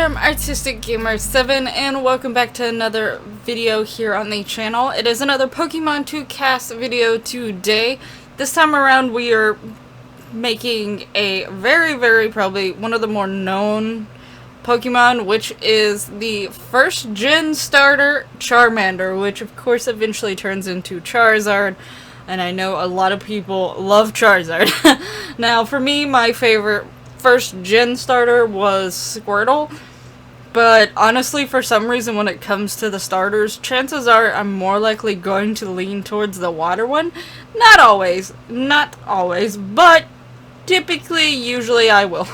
I'm Artistic Gamer 7 and welcome back to another video here on the channel. It is another Pokemon 2 CAS video today. This time around we are making a very probably one of the more known Pokemon, which is the first gen starter Charmander, which of course eventually turns into Charizard. And I know a lot of people love Charizard. Now for me, my favorite first gen starter was Squirtle, but honestly for some reason when it comes to the starters, chances are I'm more likely going to lean towards the water one. Not always, but typically, usually I will.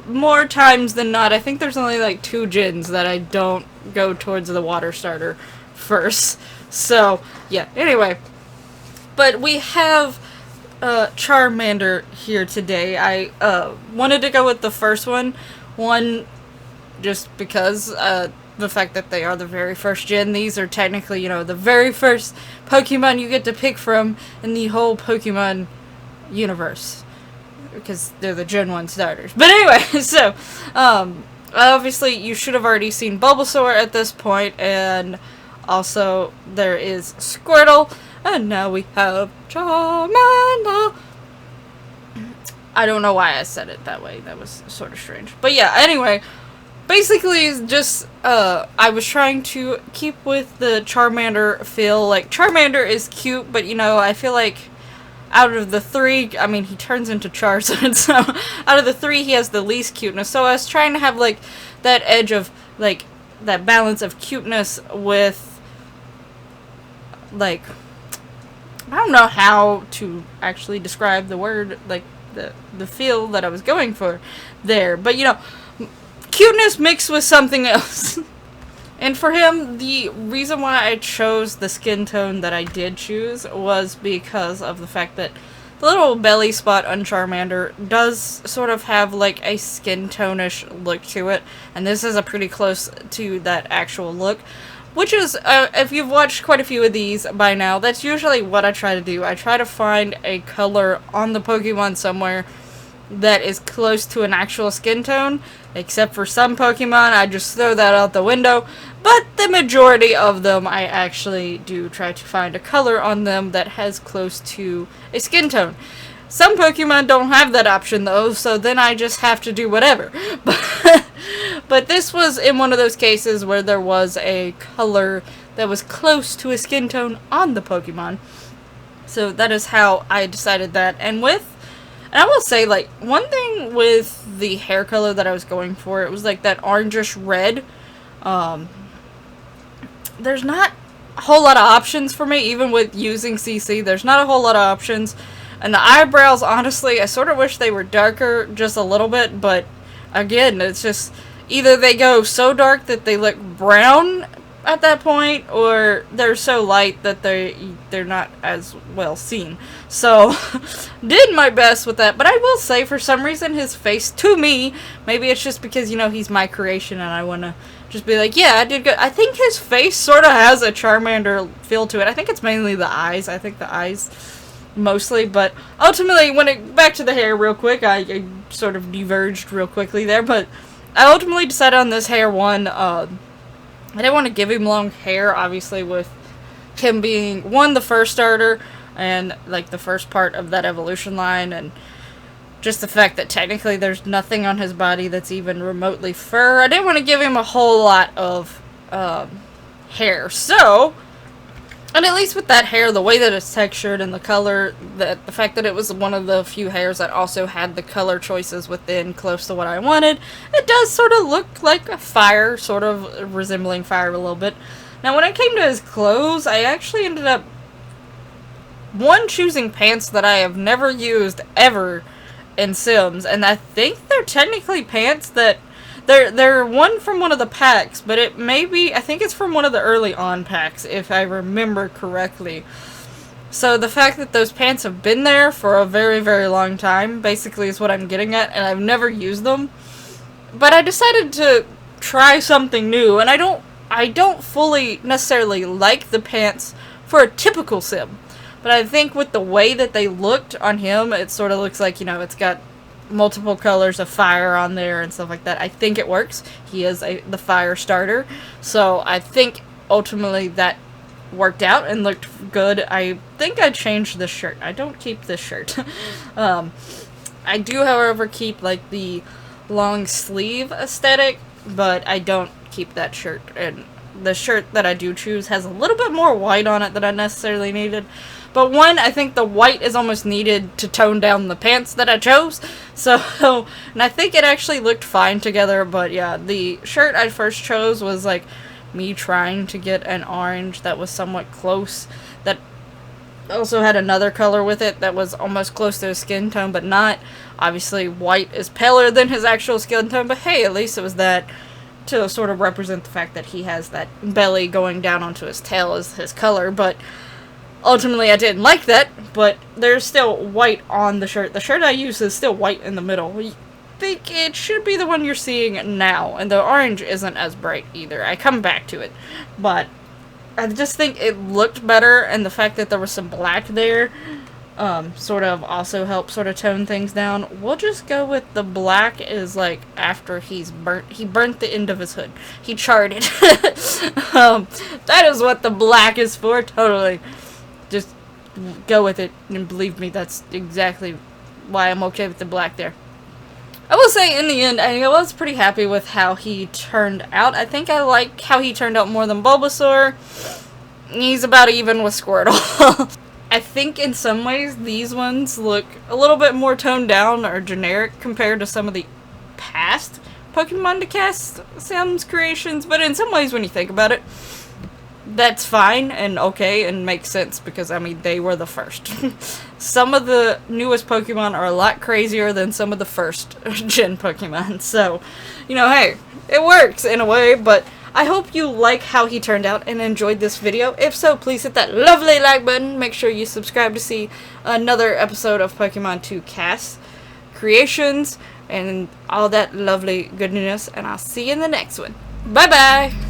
More times than not. I think there's only like 2 gens that I don't go towards the water starter first. So yeah, anyway, but we have Charmander here today. I wanted to go with the first one just because the fact that they are the very first gen. These are technically, you know, the very first Pokemon you get to pick from in the whole Pokemon universe, because they're the Gen 1 starters. But anyway, so obviously you should have already seen Bulbasaur at this point, and also there is Squirtle. And now we have Charmander. I don't know why I said it that way. That was sort of strange. But yeah, anyway. Basically, it's just, I was trying to keep with the Charmander feel. Like, Charmander is cute, but, you know, I feel like out of the 3, I mean, he turns into Charizard, so out of the 3, he has the least cuteness. So I was trying to have, like, that edge of, like, that balance of cuteness with, like, I don't know how to actually describe the word, like, the feel that I was going for there. But, you know, cuteness mixed with something else. And for him, the reason why I chose the skin tone that I did choose was because of the fact that the little belly spot on Charmander does sort of have, like, a skin tone-ish look to it. And this is a pretty close to that actual look. Which is, if you've watched quite a few of these by now, that's usually what I try to do. I try to find a color on the Pokemon somewhere that is close to an actual skin tone. Except for some Pokemon, I just throw that out the window. But the majority of them, I actually do try to find a color on them that has close to a skin tone. Some Pokemon don't have that option though, so then I just have to do whatever. But this was in one of those cases where there was a color that was close to a skin tone on the Pokemon. So that is how I decided that. And I will say, like, one thing with the hair color that I was going for, it was like that orangish red. There's not a whole lot of options for me, even with using CC. There's not a whole lot of options. And the eyebrows, honestly, I sort of wish they were darker just a little bit, but again, it's just either they go so dark that they look brown at that point, or they're so light that they're not as well seen. So, did my best with that, but I will say, for some reason, his face, to me, maybe it's just because, you know, he's my creation and I want to just be like, yeah, I did good. I think his face sort of has a Charmander feel to it. I think it's mainly the eyes. I think the eyes mostly, but ultimately, back to the hair real quick, I sort of diverged real quickly there, but I ultimately decided on this hair one. I didn't want to give him long hair, obviously, with him being, one, the first starter, and, like, the first part of that evolution line, and just the fact that technically there's nothing on his body that's even remotely fur. I didn't want to give him a whole lot of hair, so, and at least with that hair, the way that it's textured and the color, the fact that it was one of the few hairs that also had the color choices within close to what I wanted, it does sort of look like a fire, sort of resembling fire a little bit. Now, when it came to his clothes, I actually ended up, choosing pants that I have never used ever in Sims, and I think they're technically pants that They're one from one of the packs, but it may be, I think it's from one of the early on packs, if I remember correctly. So the fact that those pants have been there for a very long time, basically is what I'm getting at, and I've never used them. But I decided to try something new, and I don't fully necessarily like the pants for a typical Sim. But I think with the way that they looked on him, it sort of looks like, you know, it's got multiple colors of fire on there and stuff like that. I think it works. He is the fire starter, so I think ultimately that worked out and looked good. I think I changed this shirt. I don't keep this shirt. I do, however, keep like the long sleeve aesthetic, but I don't keep that shirt. And the shirt that I do choose has a little bit more white on it than I necessarily needed. But one, I think the white is almost needed to tone down the pants that I chose. So, and I think it actually looked fine together. But yeah, the shirt I first chose was like me trying to get an orange that was somewhat close. That also had another color with it that was almost close to his skin tone, but not. Obviously, white is paler than his actual skin tone, but hey, at least it was that to sort of represent the fact that he has that belly going down onto his tail as his color. But ultimately, I didn't like that, but there's still white on the shirt. The shirt I use is still white in the middle. I think it should be the one you're seeing now, and the orange isn't as bright either. I come back to it, but I just think it looked better, and the fact that there was some black there sort of also helped sort of tone things down. We'll just go with the black is like after he burnt the end of his hood. He charred it. That is what the black is for, totally. Just go with it, and believe me, that's exactly why I'm okay with the black there. I will say, in the end, I was pretty happy with how he turned out. I think I like how he turned out more than Bulbasaur. He's about even with Squirtle. I think in some ways these ones look a little bit more toned down or generic compared to some of the past Pokemon to CAS Sounds creations, but in some ways when you think about it, that's fine and okay and makes sense because, I mean, they were the first. Some of the newest Pokemon are a lot crazier than some of the first gen Pokemon, so, you know, hey, it works in a way, but I hope you like how he turned out and enjoyed this video. If so, please hit that lovely like button. Make sure you subscribe to see another episode of Pokemon 2 CAS creations and all that lovely goodness, and I'll see you in the next one. Bye-bye!